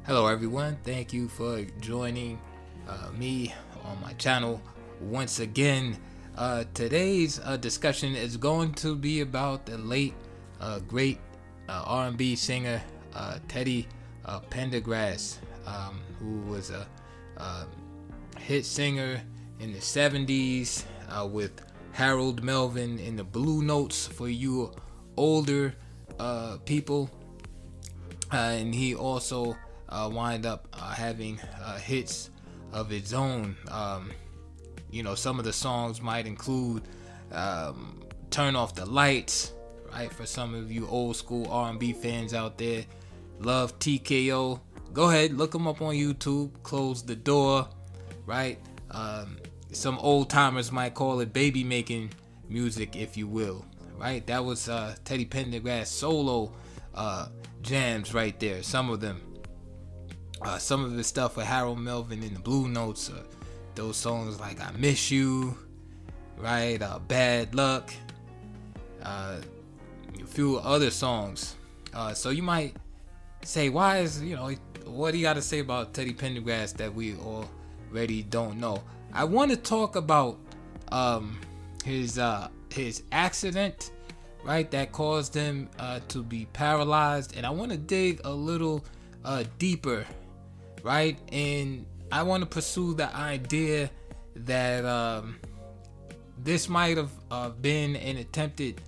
Hello everyone, thank you for joining me on my channel once again. Today's discussion is going to be about the late great R&B singer Teddy Pendergrass, who was a hit singer in the 70s with Melvin in the Bluenotes for you older people, and he also wind up having hits of its own. Some of the songs might include Turn Off the Lights, right? For some of you old school R&B fans out there, Love TKO. Go ahead, look them up on YouTube. Close the Door, right? Some old timers might call it baby making music, if you will, right? That was Teddy Pendergrass solo jams right there. Some of them. Some of the stuff with Melvin in the Bluenotes, those songs like I Miss You, right? Bad Luck, a few other songs. So you might say, why is, what do you got to say about Teddy Pendergrass that we already don't know? I want to talk about his accident, right, that caused him to be paralyzed, and I want to dig a little deeper, right? And I want to pursue the idea that this might have been an attempted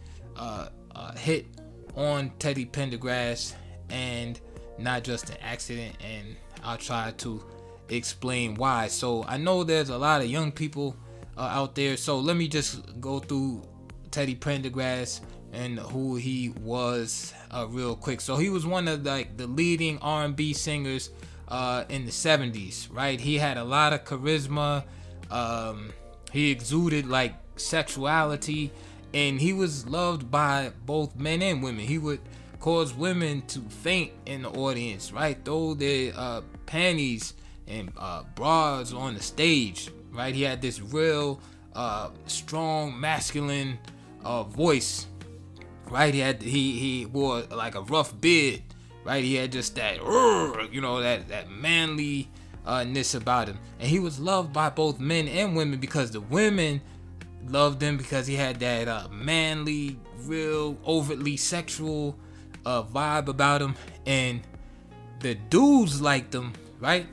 hit on Teddy Pendergrass and not just an accident, and I'll try to explain why. So I know there's a lot of young people out there, so let me just go through Teddy Pendergrass and who he was real quick. So he was one of the leading R&B singers in the 70s, right? He had a lot of charisma. He exuded sexuality, and he was loved by both men and women. He would cause women to faint in the audience, right? Throw their panties and bras on the stage, right? He had this real strong masculine voice, right? He wore like a rough beard, right? He had just that that manliness about him, and he was loved by both men and women because the women loved him because he had that manly, real overtly sexual vibe about him, and the dudes liked him, right?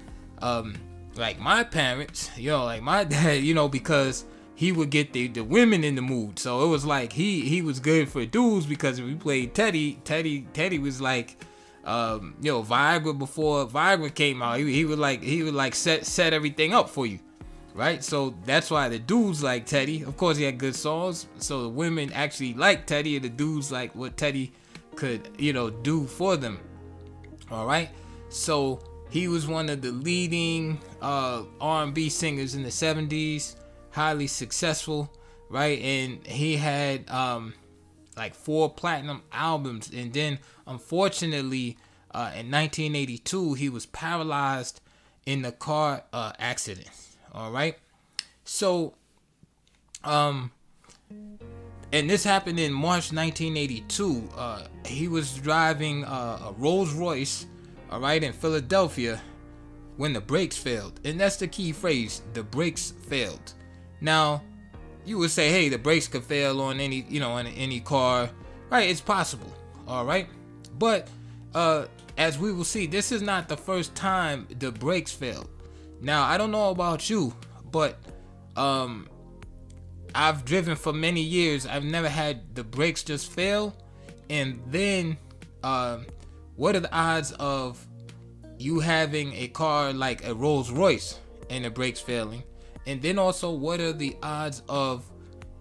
Like my parents, like my dad, because he would get the women in the mood. So it was like he was good for dudes because if we played Teddy was like Viagra before Viagra came out. He would set everything up for you, right? So that's why the dudes like Teddy. Of course, he had good songs, so the women actually liked Teddy, and the dudes like what Teddy could do for them. All right, so he was one of the leading R&B singers in the 70s, highly successful, right? And he had 4 platinum albums, and then unfortunately in 1982 he was paralyzed in a car accident. All right, so and this happened in March 1982. He was driving a Rolls Royce, all right, in Philadelphia, when the brakes failed. And that's the key phrase, the brakes failed. Now, you would say, hey, the brakes could fail on any, on any car, right? It's possible, all right? But as we will see, this is not the first time the brakes failed. Now, I don't know about you, but I've driven for many years. I've never had the brakes just fail. And then what are the odds of you having a car like a Rolls Royce and the brakes failing? And then also, what are the odds of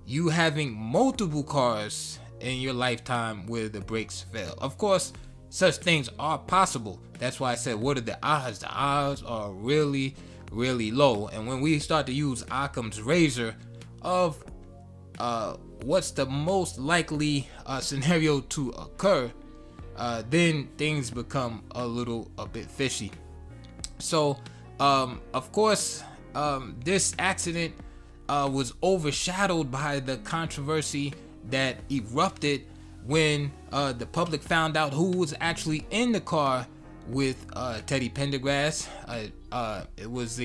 you having multiple cars in your lifetime where the brakes fail? Of course, such things are possible. That's why I said, what are the odds? The odds are really, really low. And when we start to use Occam's razor of what's the most likely scenario to occur, then things become a bit fishy. So of course, this accident was overshadowed by the controversy that erupted when the public found out who was actually in the car with Teddy Pendergrass. It was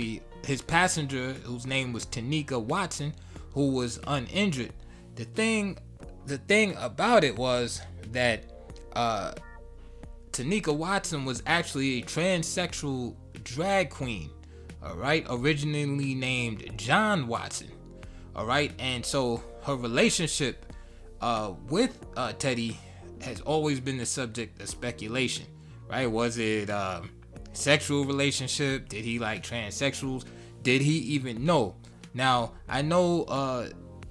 his passenger, whose name was Tanika Watson, who was uninjured. The thing about it was that Tanika Watson was actually a transsexual drag queen, all right, originally named John Watson, all right, and so her relationship with Teddy has always been the subject of speculation, right? Was it sexual relationship? Did he like transsexuals? Did he even know? Now, I know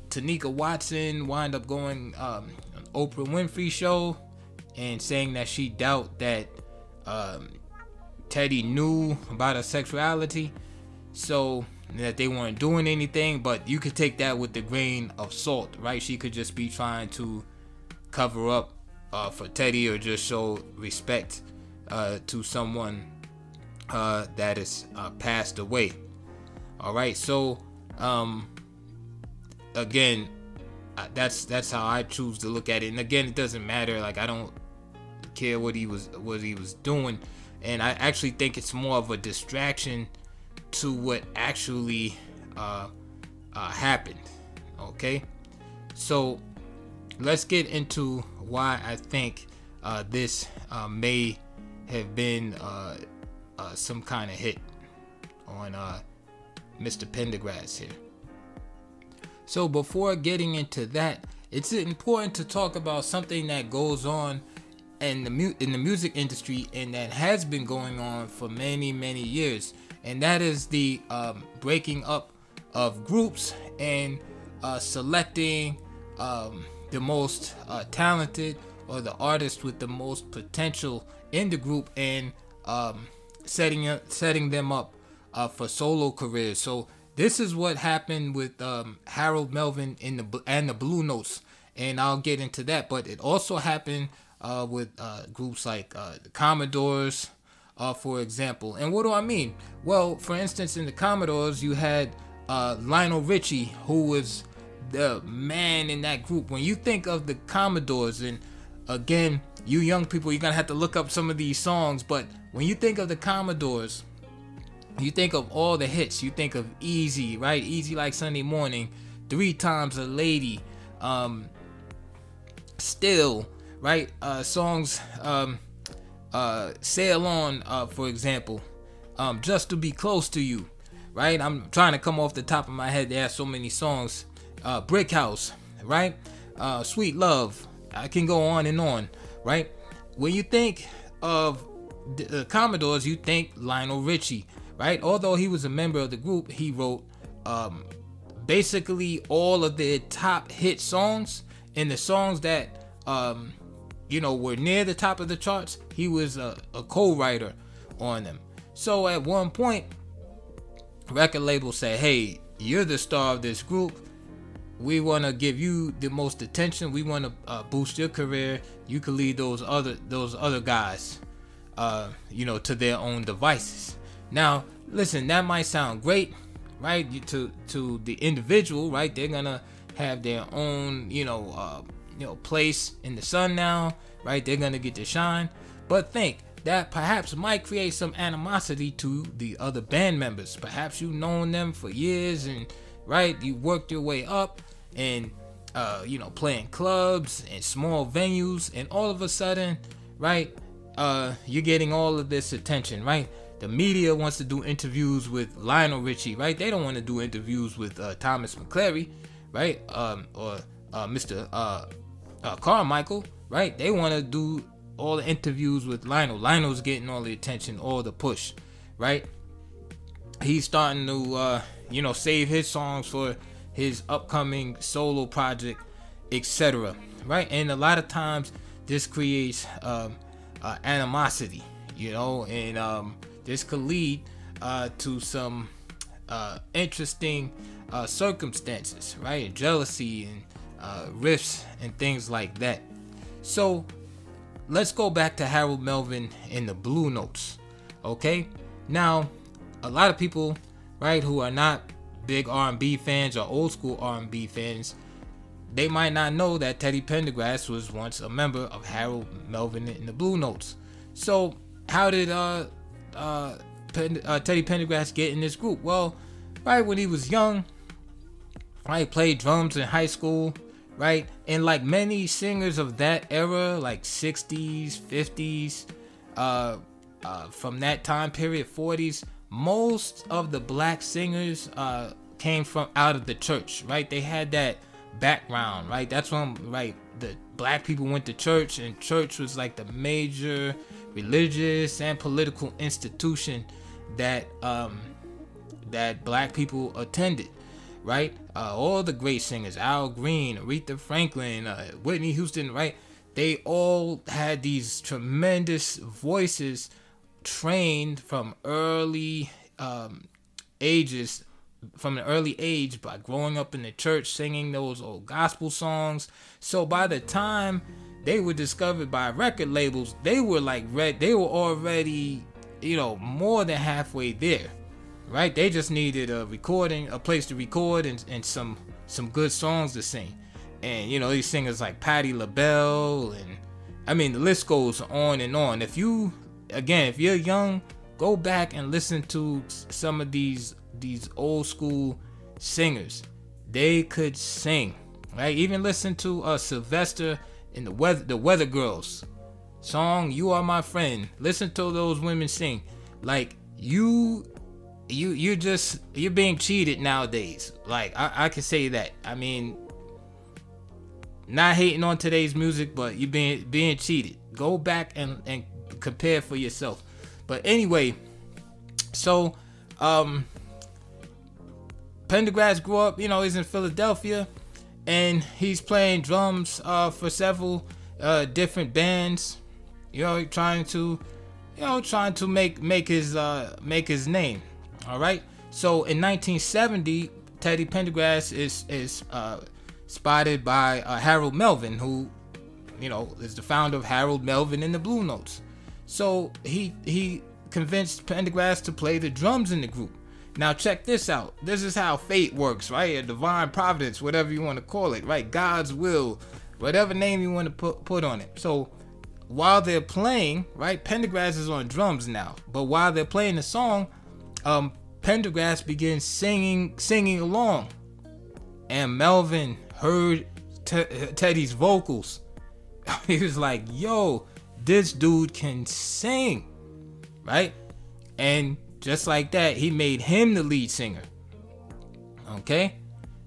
Tanika Watson wound up going on Oprah Winfrey show and saying that she doubt that Teddy knew about her sexuality, so that they weren't doing anything. But you could take that with a grain of salt, right? She could just be trying to cover up for Teddy, or just show respect to someone that is passed away. All right, so again, that's how I choose to look at it. And again, it doesn't matter. Like, I don't care what he was doing, and I actually think it's more of a distraction to what actually happened. Okay, so let's get into why I think this may have been some kind of hit on Mr. Pendergrass here. So before getting into that, it's important to talk about something that goes on in the music industry, and that has been going on for many years, and that is the breaking up of groups and selecting the most talented, or the artist with the most potential in the group, and setting them up for solo careers. So this is what happened with Harold Melvin and the Bluenotes, and I'll get into that. But it also happened with groups like the Commodores, for example. And what do I mean? Well, for instance, in the Commodores, you had Lionel Richie, who was the man in that group. When you think of the Commodores, and again, you young people, you're gonna have to look up some of these songs, but when you think of the Commodores, you think of all the hits. You think of Easy, right? Easy Like Sunday Morning, 3 Times a Lady, Still, right? Songs, Sail On, for example, Just to Be Close to You, right? I'm trying to come off the top of my head. There are so many songs. Brick House, right? Sweet Love. I can go on and on, right? When you think of the Commodores, you think Lionel Richie, right? Although he was a member of the group, he wrote basically all of their top hit songs, and the songs that were near the top of the charts, he was a co-writer on them. So at one point, record labels say, hey, you're the star of this group. We want to give you the most attention. We want to boost your career. You can lead those other guys, to their own devices. Now, listen, that might sound great, right? To the individual, right? They're gonna have their own, place in the sun now, right? They're gonna get to shine. But think that perhaps might create some animosity to the other band members. Perhaps you've known them for years, and right, you worked your way up, and playing clubs and small venues, and all of a sudden, right, you're getting all of this attention, right? The media wants to do interviews with Lionel Richie, right? They don't want to do interviews with Thomas McClary, right? Or Mr. Carmichael, right? They want to do all the interviews with Lionel. Lionel's getting all the attention, all the push, right? He's starting to, save his songs for his upcoming solo project, etc., right? And a lot of times this creates animosity, and this could lead to some interesting circumstances, right? Jealousy and rifts and things like that. So let's go back to Harold Melvin and the Bluenotes. Okay, now a lot of people, right, who are not big R&B fans or old school R&B fans, they might not know that Teddy Pendergrass was once a member of Harold Melvin and the Bluenotes. So how did Teddy Pendergrass get in this group? Well, right when he was young, right, played drums in high school, right, and like many singers of that era, like 60s, 50s, from that time period, 40s, most of the black singers came from out of the church, right? They had that background, right? That's when, right, the black people went to church, and church was like the major religious and political institution that that black people attended, right? All the great singers, Al Green, Aretha Franklin, Whitney Houston, right? They all had these tremendous voices, trained from early ages, from an early age, by growing up in the church, singing those old gospel songs. So by the time they were discovered by record labels, they were they were already, more than halfway there, right? They just needed a place to record, and some good songs to sing. And these singers like Patti LaBelle, and I mean the list goes on and on. If you're young, go back and listen to some of these old school singers. They could sing, right? Even listen to Sylvester and the Weather Girls song "You Are My Friend." Listen to those women sing. Like you're being cheated nowadays. Like I can say that. I mean, not hating on today's music, but you're being cheated. Go back and compare for yourself. But anyway, so Pendergrass grew up, he's in Philadelphia, and he's playing drums for several different bands, trying to make his name. All right. So in 1970, Teddy Pendergrass is spotted by Harold Melvin, who is the founder of Harold Melvin and the Bluenotes. So he convinced Pendergrass to play the drums in the group. Now check this out. This is how fate works, right? A divine providence, whatever you want to call it, right? God's will, whatever name you want to put on it. So while they're playing, right, Pendergrass is on drums now. But while they're playing the song, Pendergrass begins singing along, and Melvin heard Teddy's vocals. He was like, "Yo, this dude can sing," right? And just like that, he made him the lead singer. Okay?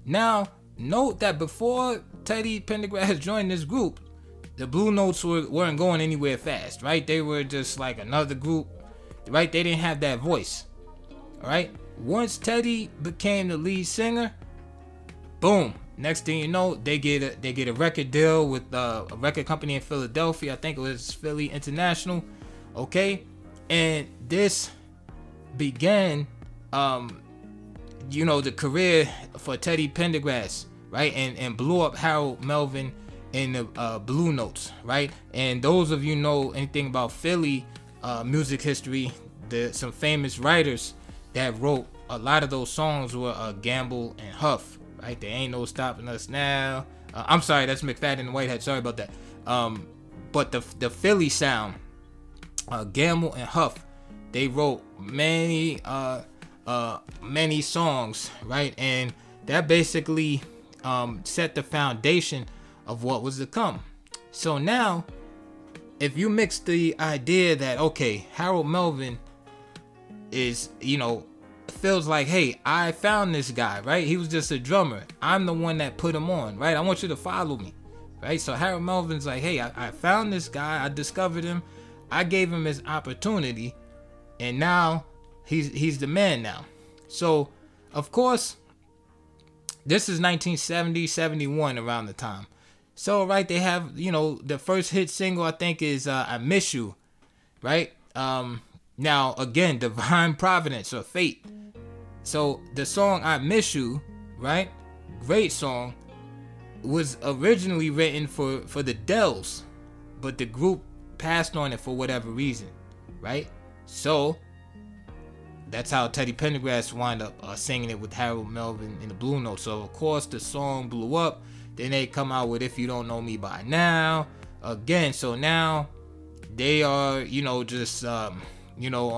Now, note that before Teddy Pendergrass joined this group, the Bluenotes weren't going anywhere fast, right? They were just like another group, right? They didn't have that voice, all right? Once Teddy became the lead singer, boom. Next thing you know, they get a record deal with a record company in Philadelphia. I think it was Philly International, okay? And this began the career for Teddy Pendergrass, right? And blew up Harold Melvin and the Bluenotes, right? And those of you know anything about Philly music history, some famous writers that wrote a lot of those songs were Gamble and Huff, right? There ain't no stopping us now. I'm sorry, that's McFadden and Whitehead. Sorry about that. But the Philly sound, Gamble and Huff, they wrote many songs, right? And that basically set the foundation of what was to come. So now, if you mix the idea that, okay, Harold Melvin is, feels like, hey, I found this guy, right? He was just a drummer. I'm the one that put him on, right? I want you to follow me, right? So Harold Melvin's like, hey, I found this guy. I discovered him. I gave him his opportunity. And now he's the man now. So, of course, this is 1970, 71 around the time. So, right, they have, the first hit single, I think, is I Miss You, right? Now, again, divine providence or fate. So, the song I Miss You, right, great song, was originally written for the Dells, but the group passed on it for whatever reason, right? So, that's how Teddy Pendergrass wound up singing it with Harold Melvin in the Bluenotes. So, of course, the song blew up. Then they come out with If You Don't Know Me By Now. Again, so now they are, just on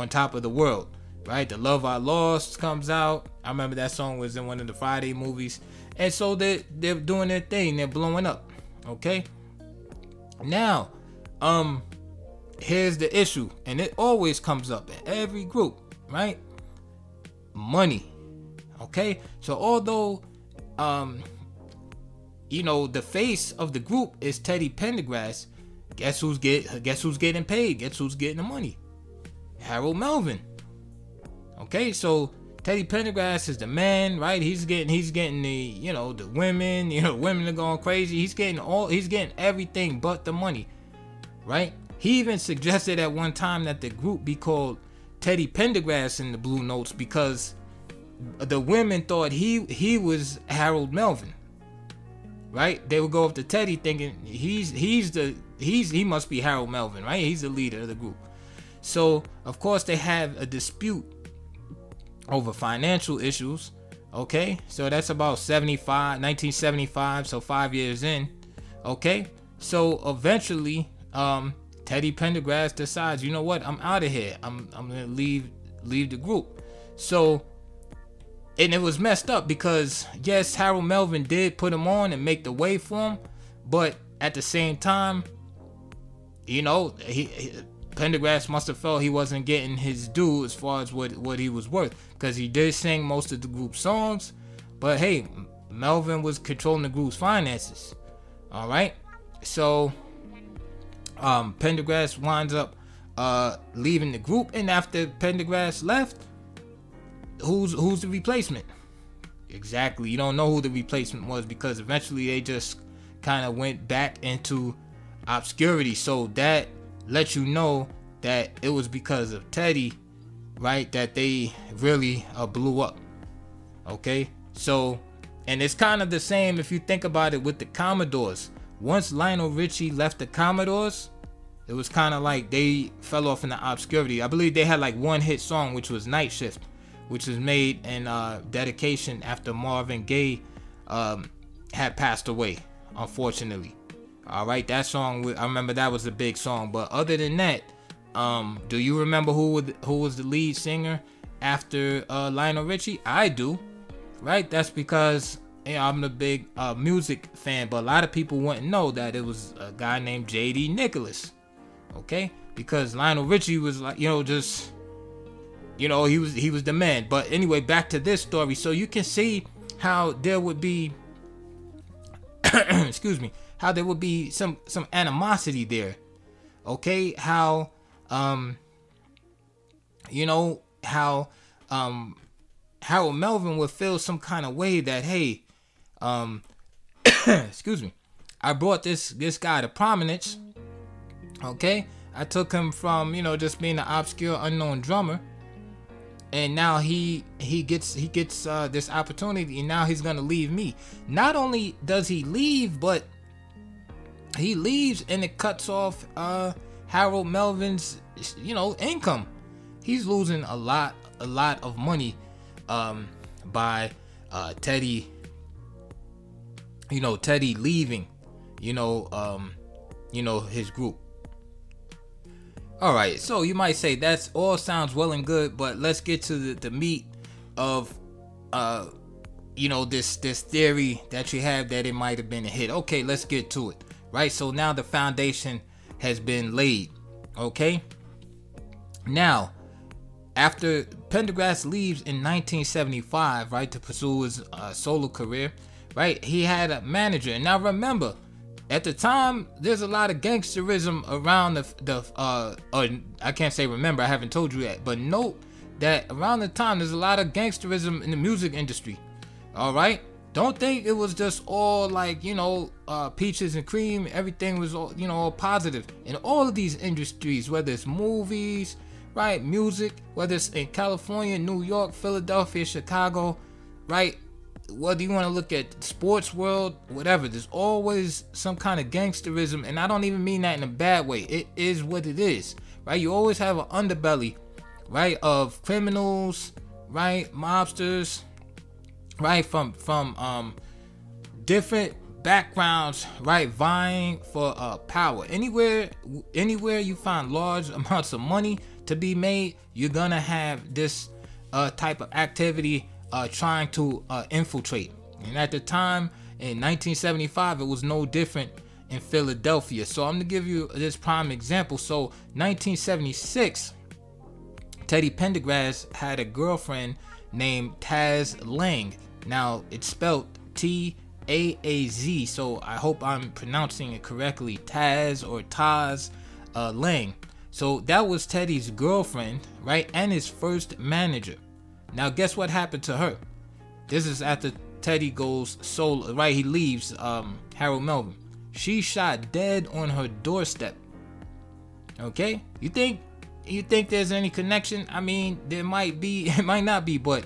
top of the world, right? The Love I Lost comes out. I remember that song was in one of the Friday movies. And so they're doing their thing. They're blowing up. Okay. Now, here's the issue, and it always comes up in every group, right? Money. Okay. So although, the face of the group is Teddy Pendergrass, guess who's getting paid? Guess who's getting the money? Harold Melvin. Okay, so Teddy Pendergrass is the man, right? He's getting the, the women, women are going crazy. He's getting everything but the money, right? He even suggested at one time that the group be called Teddy Pendergrass in the Bluenotes because the women thought he was Harold Melvin, right? They would go up to Teddy thinking he must be Harold Melvin, right? He's the leader of the group. So of course they have a dispute over financial issues. Okay, so that's about 1975, so 5 years in. Okay, so eventually Teddy Pendergrass decides, you know what, I'm out of here. I'm gonna leave the group. So, and it was messed up because yes, Harold Melvin did put him on and make the way for him, but at the same time, Pendergrass must have felt he wasn't getting his due as far as what he was worth, because he did sing most of the group's songs, but hey, Melvin was controlling the group's finances. All right, so Pendergrass winds up leaving the group, and after Pendergrass left, who's the replacement? Exactly, you don't know who the replacement was because eventually they just kind of went back into obscurity. So that lets you know that it was because of Teddy, right, that they really blew up. Okay, so, and it's kind of the same if you think about it with the Commodores. Once Lionel Richie left the Commodores, it was kind of like they fell off into obscurity. I believe they had like one hit song, which was Night Shift, which was made in dedication after Marvin Gaye had passed away, unfortunately. All right, that song, I remember that was a big song. But other than that, do you remember who was the lead singer after Lionel Richie? I do, right? That's because I'm a big music fan, but a lot of people wouldn't know that it was a guy named J.D. Nicholas. Okay, because Lionel Richie was like, he was the man. But anyway, back to this story. So you can see how there would be excuse me, how there would be some animosity there. Okay, how Harold Melvin would feel some kind of way that, hey, excuse me, I brought this guy to prominence. Okay, I took him from just being an obscure unknown drummer, and now he gets this opportunity, and now he's gonna leave me. Not only does he leave, but he leaves and it cuts off Harold Melvin's income. He's losing a lot of money by Teddy Teddy leaving his group. All right, so you might say that's all sounds well and good, but let's get to the meat of this theory that you have that it might have been a hit. Okay, let's get to it. Right, so now the foundation has been laid. Okay, now after Pendergrass leaves in 1975, right, to pursue his solo career, right, he had a manager. And now remember, at the time, there's a lot of gangsterism around I can't say remember, I haven't told you that, but note that around the time there's a lot of gangsterism in the music industry. All right, don't think it was just all like peaches and cream. Everything was all all positive in all of these industries, whether it's movies, right, music, whether it's in California, New York, Philadelphia, Chicago, right, whether you want to look at sports world, whatever, there's always some kind of gangsterism. And I don't even mean that in a bad way. It is what it is, right? You always have an underbelly, right, of criminals, right, mobsters, right, from different backgrounds, right, vying for power. Anywhere you find large amounts of money to be made, you're gonna have this type of activity trying to infiltrate. And at the time in 1975, it was no different in Philadelphia. So I'm gonna give you this prime example. So 1976, Teddy Pendergrass had a girlfriend named Taz Lang. Now it's spelled T-A-A-Z, so I hope I'm pronouncing it correctly, Taz or Taz Lang. So that was Teddy's girlfriend, right, and his first manager. Now guess what happened to her? This is after Teddy goes solo, right? He leaves Harold Melvin. She shot dead on her doorstep. Okay, you think there's any connection? I mean, there might be, it might not be, but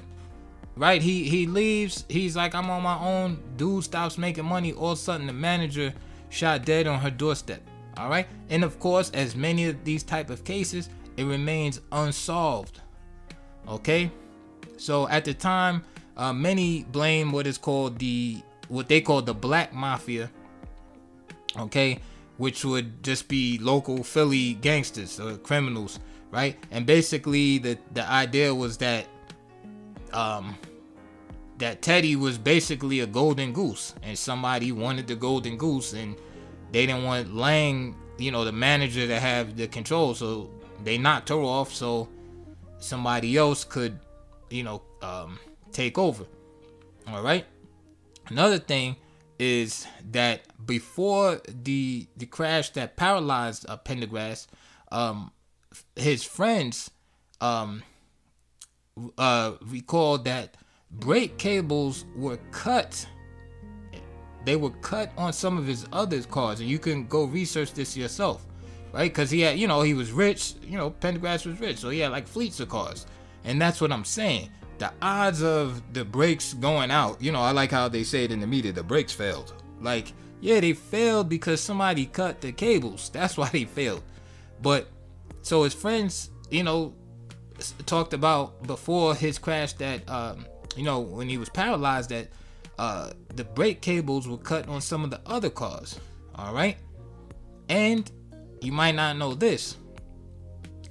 right, he leaves. He's like, I'm on my own. Dude stops making money. All of a sudden, the manager shot dead on her doorstep. All right, and of course, as many of these type of cases, it remains unsolved. Okay, so at the time, many blame what they call the Black Mafia. Okay, which would just be local Philly gangsters or criminals, right? And basically, the idea was that that Teddy was basically a golden goose, and somebody wanted the golden goose, and they didn't want Lang, you know, the manager, to have the control, so they knocked her off so somebody else could, you know, take over. All right. Another thing is that before the crash that paralyzed Pendergrass, his friends recalled that brake cables were cut. They were cut on some of his other cars, and you can go research this yourself, right? Because he had, you know, he was rich. You know, Pendergrass was rich, so he had like fleets of cars, and that's what I'm saying. The odds of the brakes going out, you know, I like how they say it in the media, the brakes failed. Like, yeah, they failed because somebody cut the cables. That's why they failed. But so his friends, you know, talked about before his crash that, you know, when he was paralyzed, that the brake cables were cut on some of the other cars. All right. And you might not know this.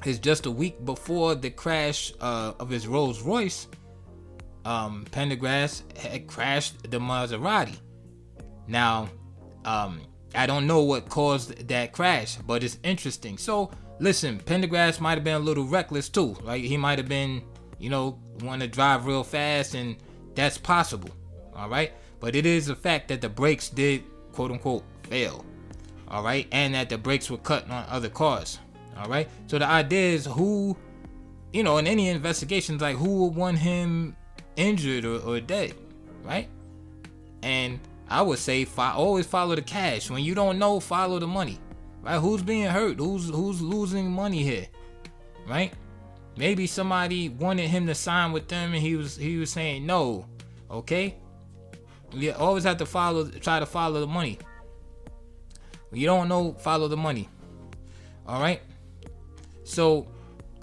It's just a week before the crash of his Rolls Royce, Pendergrass had crashed the Maserati. Now, I don't know what caused that crash, but it's interesting. So, listen, Pendergrass might have been a little reckless too, right? He might have been, you know, want to drive real fast, and that's possible, all right? But it is a fact that the brakes did, quote unquote, fail, all right? And that the brakes were cut on other cars. All right. So the idea is who, you know, in any investigations, like who would want him injured or dead, right? And I would say always follow the cash. When you don't know, follow the money, right? Who's being hurt? Who's losing money here, right? Maybe somebody wanted him to sign with them, and he was saying no. Okay. You always have to try to follow the money. When you don't know, follow the money. All right. So,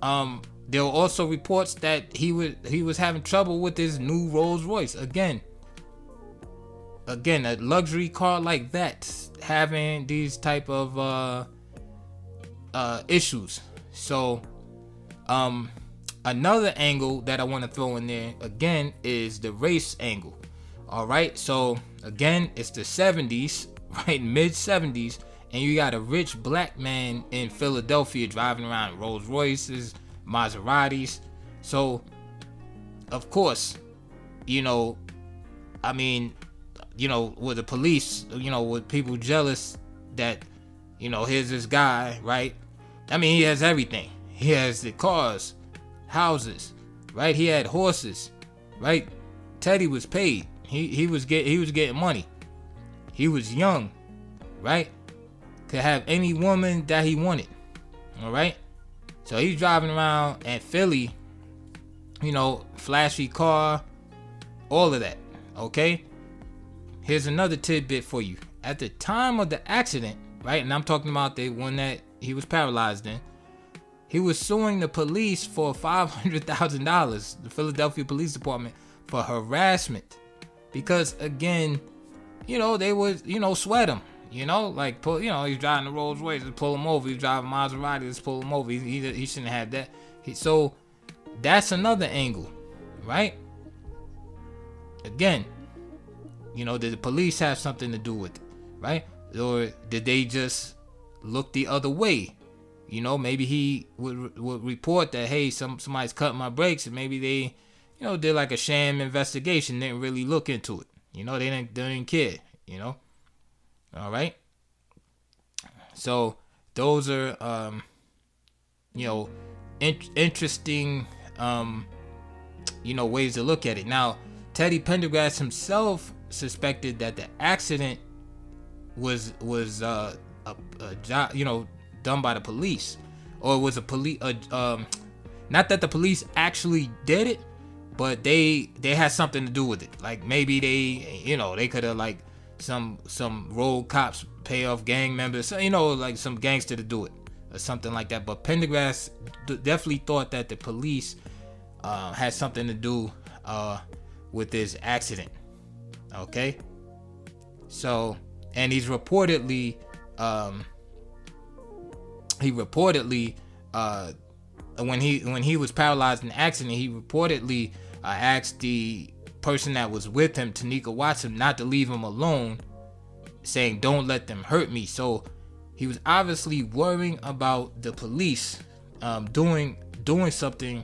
there were also reports that he was having trouble with his new Rolls Royce. Again, a luxury car like that having these type of issues. So, another angle that I want to throw in there again is the race angle. All right. So again, it's the 70s, right? Mid 70s. And you got a rich black man in Philadelphia driving around Rolls Royces, Maseratis. So, of course, you know, I mean, you know, with the police, you know, with people jealous that, you know, here's this guy, right? I mean, he has everything. He has the cars, houses, right? He had horses, right? Teddy was paid. He was getting money. He was young, right? Could have any woman that he wanted. All right. So he's driving around in Philly, you know, flashy car, all of that. Okay. Here's another tidbit for you. At the time of the accident, right, and I'm talking about the one that he was paralyzed in, he was suing the police for $500,000, the Philadelphia Police Department, for harassment. Because again, they would, sweat him. Like pull, he's driving the Rolls Royce, just pull him over. He's driving Maserati, just pull him over. He shouldn't have that. So that's another angle, right? Again, did the police have something to do with it, right? Or did they just look the other way? Maybe he would report that, hey, somebody's cutting my brakes, and maybe they, did like a sham investigation, didn't really look into it. They didn't care. All right. So those are interesting ways to look at it. Now, Teddy Pendergrass himself suspected that the accident was done by the police, or it was not that the police actually did it, but they had something to do with it. Like maybe they could have like some rogue cops pay off gang members, like some gangster to do it or something like that. But Pendergrass definitely thought that the police had something to do with this accident. Okay, so, and he's reportedly when he was paralyzed in the accident, he reportedly asked the person that was with him, Tanika Watson, not to leave him alone, saying, "Don't let them hurt me." So he was obviously worrying about the police doing something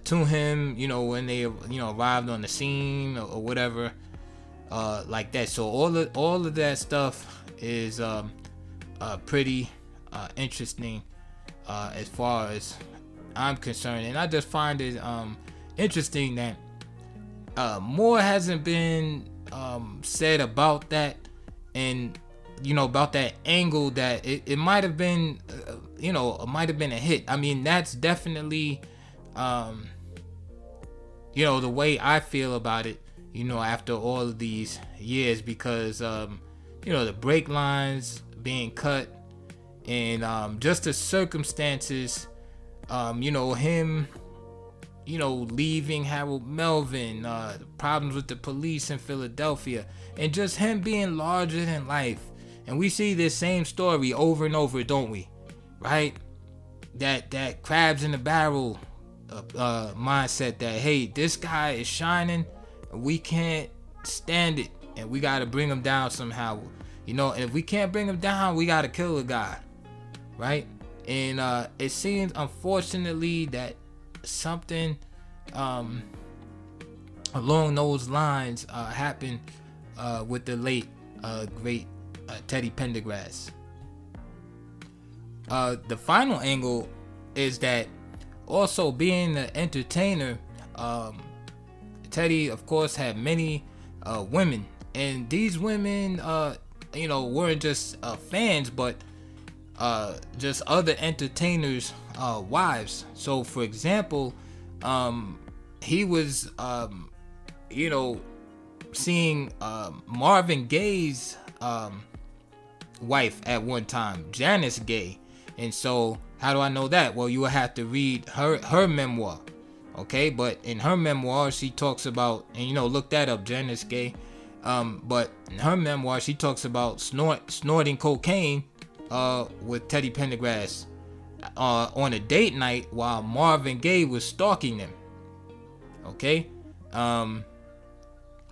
to him, when they arrived on the scene or whatever, like that. So all of that stuff is pretty interesting as far as I'm concerned, and I just find it interesting that more hasn't been said about that, and about that angle, that it might have been it might have been a hit. I mean, that's definitely the way I feel about it, after all of these years, because the brake lines being cut, and just the circumstances, him leaving Harold Melvin, the problems with the police in Philadelphia, and just him being larger than life. And we see this same story over and over, don't we? Right? That crabs in the barrel mindset, that, hey, this guy is shining, we can't stand it, and we got to bring him down somehow. And if we can't bring him down, we got to kill the guy. Right? And it seems, unfortunately, that something along those lines happened with the late great Teddy Pendergrass. The final angle is that, also being an entertainer, Teddy, of course, had many women, and these women weren't just fans, but just other entertainers' wives. So, for example, he was seeing Marvin Gaye's wife at one time, Janice Gaye. And so, how do I know that? Well, you will have to read her memoir. Okay, but in her memoir, she talks about, and look that up, Janice Gaye. But in her memoir, she talks about snorting cocaine with Teddy Pendergrass on a date night while Marvin Gaye was stalking them. Okay,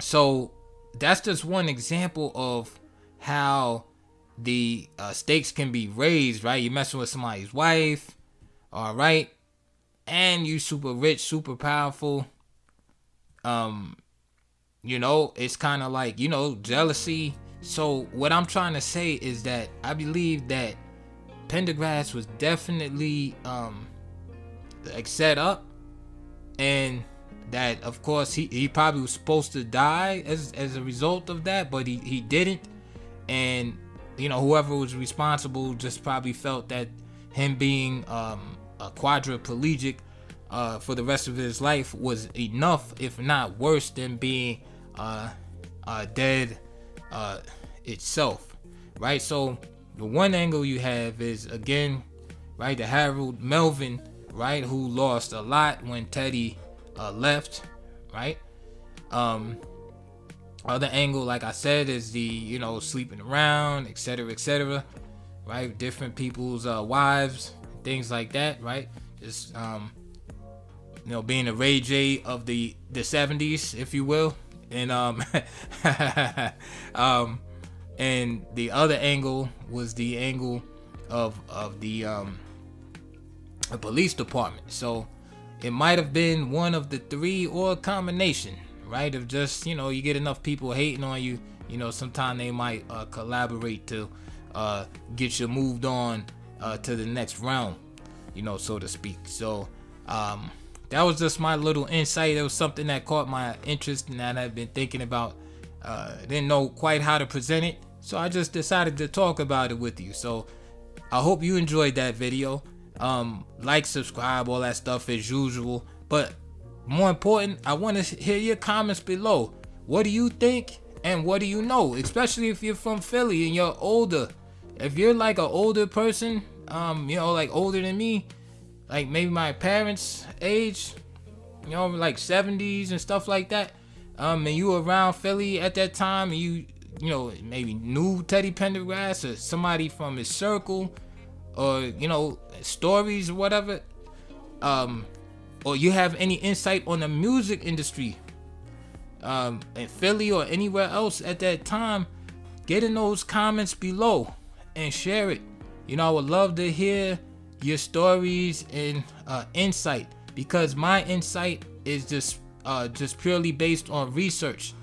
so that's just one example of how the stakes can be raised, right? You're messing with somebody's wife, all right, and you super rich, super powerful. It's kind of like, jealousy. So what I'm trying to say is that I believe that Pendergrass was definitely set up, and that, of course, he probably was supposed to die as a result of that, but he didn't. And whoever was responsible just probably felt that him being a quadriplegic for the rest of his life was enough, if not worse, than being dead itself, right? So the one angle you have is, again, right, the Harold Melvin, right, who lost a lot when Teddy left, right? Other angle, like I said, is the, you know, sleeping around, etc., etc., right? Different people's wives, things like that, right? Just you know, being a Ray J of the 70s, if you will. And and the other angle was the angle of the police department. So it might have been one of the three, or a combination, right? Of just, you know, you get enough people hating on you, you know, sometimes they might collaborate to get you moved on to the next round, you know, so to speak. So that was just my little insight. It was something that caught my interest and that I've been thinking about. Didn't know quite how to present it, so I just decided to talk about it with you. So I hope you enjoyed that video. Like, subscribe, all that stuff as usual. But more important, I want to hear your comments below. What do you think and what do you know? Especially if you're from Philly and you're older. If you're like an older person, you know, like older than me, like maybe my parents' age, you know, like 70s and stuff like that, and you were around Philly at that time, and you know, maybe knew Teddy Pendergrass or somebody from his circle, or, you know, stories or whatever, or you have any insight on the music industry in Philly or anywhere else at that time, get in those comments below and share it. You know, I would love to hear your stories and insight, because my insight is just purely based on research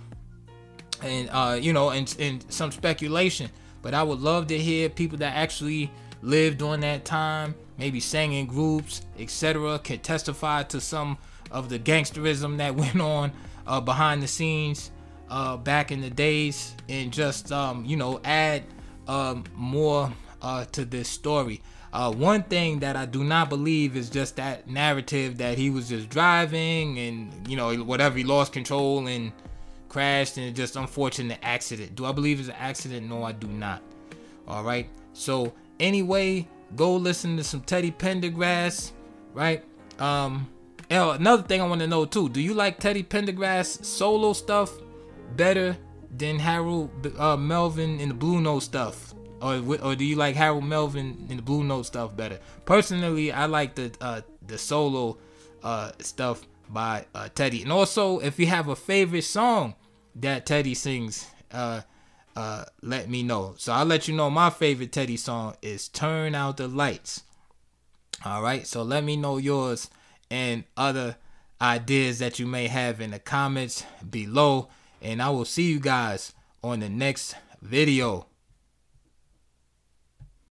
and you know, and some speculation. But I would love to hear people that actually lived during that time, maybe sang in groups, etc., can testify to some of the gangsterism that went on behind the scenes back in the days, and just you know, add more to this story. One thing that I do not believe is just that narrative that he was just driving and, you know, whatever, he lost control and crashed and just unfortunate accident. Do I believe it's an accident? No, I do not. All right. So anyway, go listen to some Teddy Pendergrass, right? Another thing I want to know too, do you like Teddy Pendergrass solo stuff better than Harold Melvin and the Bluenotes stuff? Or do you like Harold Melvin and the Bluenotes stuff better? Personally, I like the solo stuff by Teddy. And also, if you have a favorite song that Teddy sings, let me know. So I'll let you know my favorite Teddy song is Turn Out the Lights. All right, so let me know yours and other ideas that you may have in the comments below. And I will see you guys on the next video.